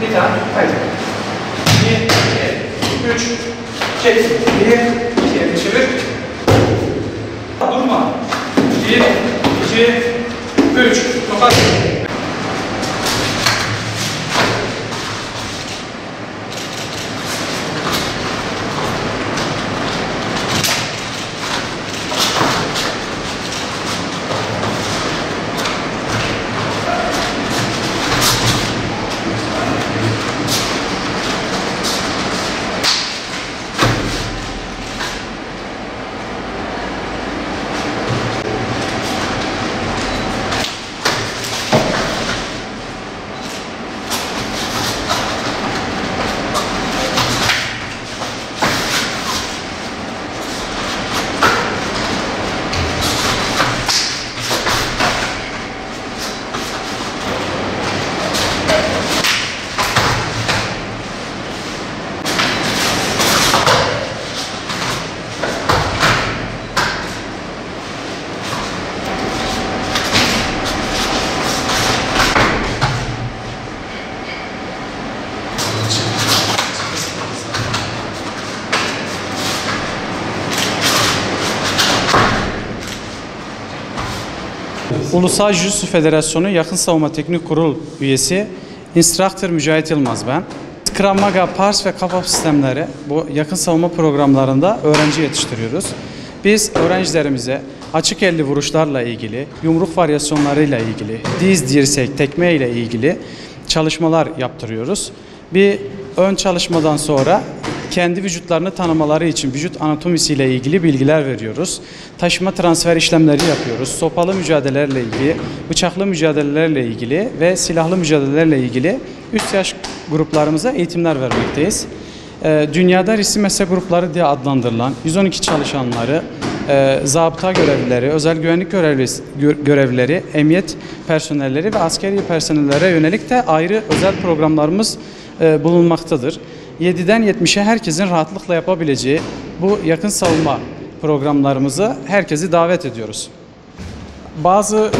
Bir tane. Haydi. 1, 2, 3. Çek. 1, 2, çevir. Durma. 1, 2, 3. Tokat. Ulusal Jiu-Jitsu Federasyonu Yakın Savunma Teknik Kurul üyesi Instructor Mücahit Yılmaz ben. Krav Maga, Pars ve Kapap sistemleri bu yakın savunma programlarında öğrenci yetiştiriyoruz. Biz öğrencilerimize açık elli vuruşlarla ilgili, yumruk varyasyonlarıyla ilgili, diz, dirsek, tekme ile ilgili çalışmalar yaptırıyoruz. Bir ön çalışmadan sonra kendi vücutlarını tanımaları için vücut anatomisiyle ilgili bilgiler veriyoruz. Taşıma transfer işlemleri yapıyoruz. Sopalı mücadelelerle ilgili, bıçaklı mücadelelerle ilgili ve silahlı mücadelelerle ilgili üst yaş gruplarımıza eğitimler vermekteyiz. Dünyada riskli meslek grupları diye adlandırılan 112 çalışanları, zabıta görevlileri, özel güvenlik görevlileri, emniyet personelleri ve askeri personellere yönelik de ayrı özel programlarımız bulunmaktadır. 7'den 70'e herkesin rahatlıkla yapabileceği bu yakın savunma programlarımızı herkesi davet ediyoruz. Bazı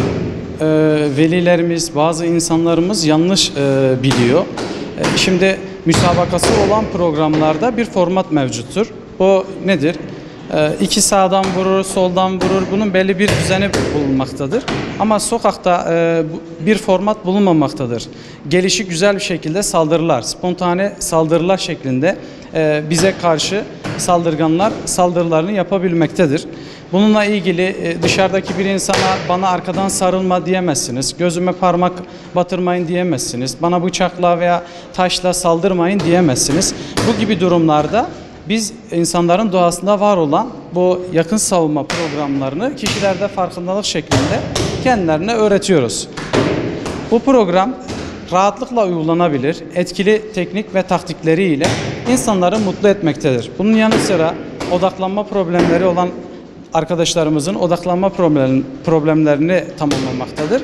velilerimiz, bazı insanlarımız yanlış biliyor. Şimdi müsabakası olan programlarda bir format mevcuttur. O nedir? İki sağdan vurur, soldan vurur. Bunun belli bir düzeni bulunmaktadır. Ama sokakta bir format bulunmamaktadır. Gelişi güzel bir şekilde saldırılar, spontane saldırılar şeklinde bize karşı saldırganlar saldırılarını yapabilmektedir. Bununla ilgili dışarıdaki bir insana bana arkadan sarılma diyemezsiniz. Gözüme parmak batırmayın diyemezsiniz. Bana bıçakla veya taşla saldırmayın diyemezsiniz. Bu gibi durumlarda biz insanların doğasında var olan bu yakın savunma programlarını kişilerde farkındalık şeklinde kendilerine öğretiyoruz. Bu program rahatlıkla uygulanabilir, etkili teknik ve taktikleriyle insanları mutlu etmektedir. Bunun yanı sıra odaklanma problemleri olan arkadaşlarımızın odaklanma problemlerini tamamlamaktadır.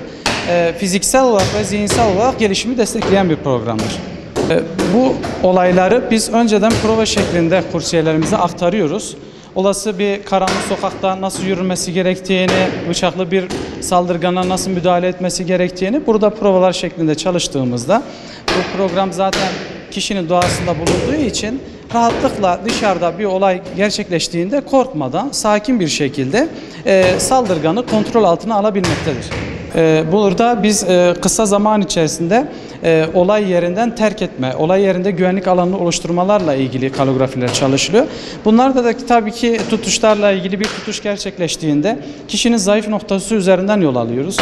Fiziksel olarak ve zihinsel olarak gelişimi destekleyen bir programdır. Bu olayları biz önceden prova şeklinde kursiyerlerimize aktarıyoruz. Olası bir karanlık sokakta nasıl yürünmesi gerektiğini, bıçaklı bir saldırgana nasıl müdahale etmesi gerektiğini burada provalar şeklinde çalıştığımızda bu program zaten kişinin doğasında bulunduğu için rahatlıkla dışarıda bir olay gerçekleştiğinde korkmadan sakin bir şekilde saldırganı kontrol altına alabilmektedir. Burada biz kısa zaman içerisinde olay yerinden terk etme, olay yerinde güvenlik alanını oluşturmalarla ilgili koreografiler çalışılıyor. Bunlarda da tabii ki tutuşlarla ilgili bir tutuş gerçekleştiğinde kişinin zayıf noktası üzerinden yol alıyoruz.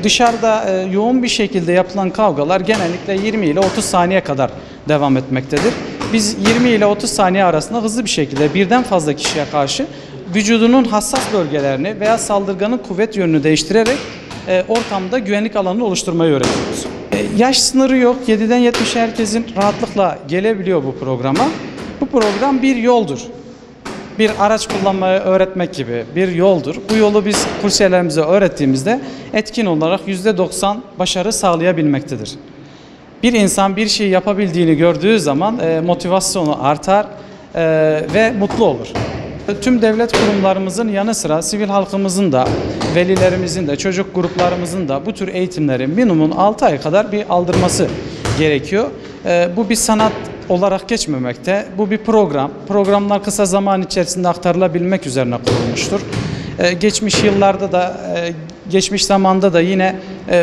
Dışarıda yoğun bir şekilde yapılan kavgalar genellikle 20 ile 30 saniye kadar devam etmektedir. Biz 20 ile 30 saniye arasında hızlı bir şekilde birden fazla kişiye karşı vücudunun hassas bölgelerini veya saldırganın kuvvet yönünü değiştirerek ortamda güvenlik alanını oluşturmayı öğretiyoruz. Yaş sınırı yok. 7'den 70'e herkesin rahatlıkla gelebiliyor bu programa. Bu program bir yoldur. Bir araç kullanmayı öğretmek gibi bir yoldur. Bu yolu biz kursiyerlerimize öğrettiğimizde etkin olarak %90 başarı sağlayabilmektedir. Bir insan bir şeyi yapabildiğini gördüğü zaman motivasyonu artar ve mutlu olur. Tüm devlet kurumlarımızın yanı sıra sivil halkımızın da, velilerimizin de, çocuk gruplarımızın da bu tür eğitimleri minimum 6 ay kadar bir aldırması gerekiyor. Bu bir sanat olarak geçmemekte. Bu bir program. Programlar kısa zaman içerisinde aktarılabilmek üzerine kurulmuştur. Geçmiş yıllarda da, geçmiş zamanda da yine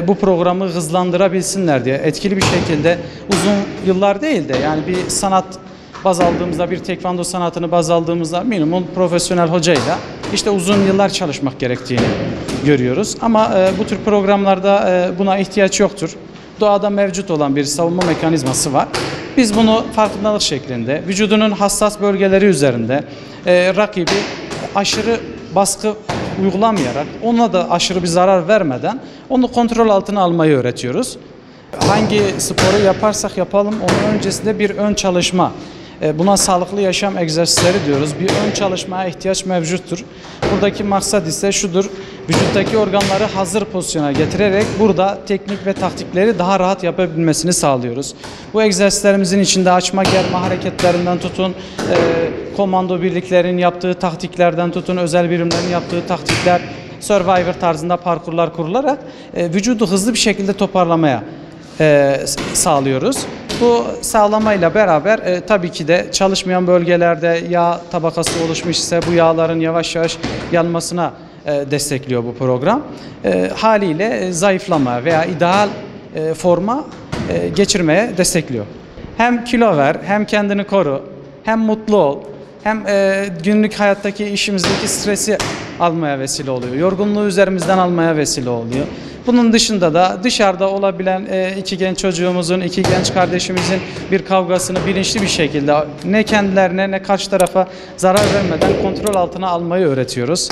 bu programı hızlandırabilsinler diye etkili bir şekilde uzun yıllar değil de yani bir sanat baz aldığımızda, bir tekvando sanatını baz aldığımızda minimum profesyonel hocayla işte uzun yıllar çalışmak gerektiğini görüyoruz. Ama bu tür programlarda buna ihtiyaç yoktur. Doğada mevcut olan bir savunma mekanizması var. Biz bunu farkındalık şeklinde, vücudunun hassas bölgeleri üzerinde rakibi aşırı baskı uygulamayarak, ona da aşırı bir zarar vermeden onu kontrol altına almayı öğretiyoruz. Hangi sporu yaparsak yapalım onun öncesinde bir ön çalışma, buna sağlıklı yaşam egzersizleri diyoruz. Bir ön çalışmaya ihtiyaç mevcuttur. Buradaki maksat ise şudur: vücuttaki organları hazır pozisyona getirerek burada teknik ve taktikleri daha rahat yapabilmesini sağlıyoruz. Bu egzersizlerimizin içinde açma germe hareketlerinden tutun, komando birliklerin yaptığı taktiklerden tutun, özel birimlerin yaptığı taktikler, Survivor tarzında parkurlar kurularak vücudu hızlı bir şekilde toparlamaya sağlıyoruz. Bu sağlamayla beraber tabii ki de çalışmayan bölgelerde yağ tabakası oluşmuş ise bu yağların yavaş yavaş yanmasına destekliyor bu program. Haliyle zayıflama veya ideal forma geçirmeye destekliyor. Hem kilo ver, hem kendini koru, hem mutlu ol, hem günlük hayattaki işimizdeki stresi almaya vesile oluyor. Yorgunluğu üzerimizden almaya vesile oluyor. Bunun dışında da dışarıda olabilen iki genç çocuğumuzun, iki genç kardeşimizin bir kavgasını bilinçli bir şekilde ne kendilerine ne karşı tarafa zarar vermeden kontrol altına almayı öğretiyoruz.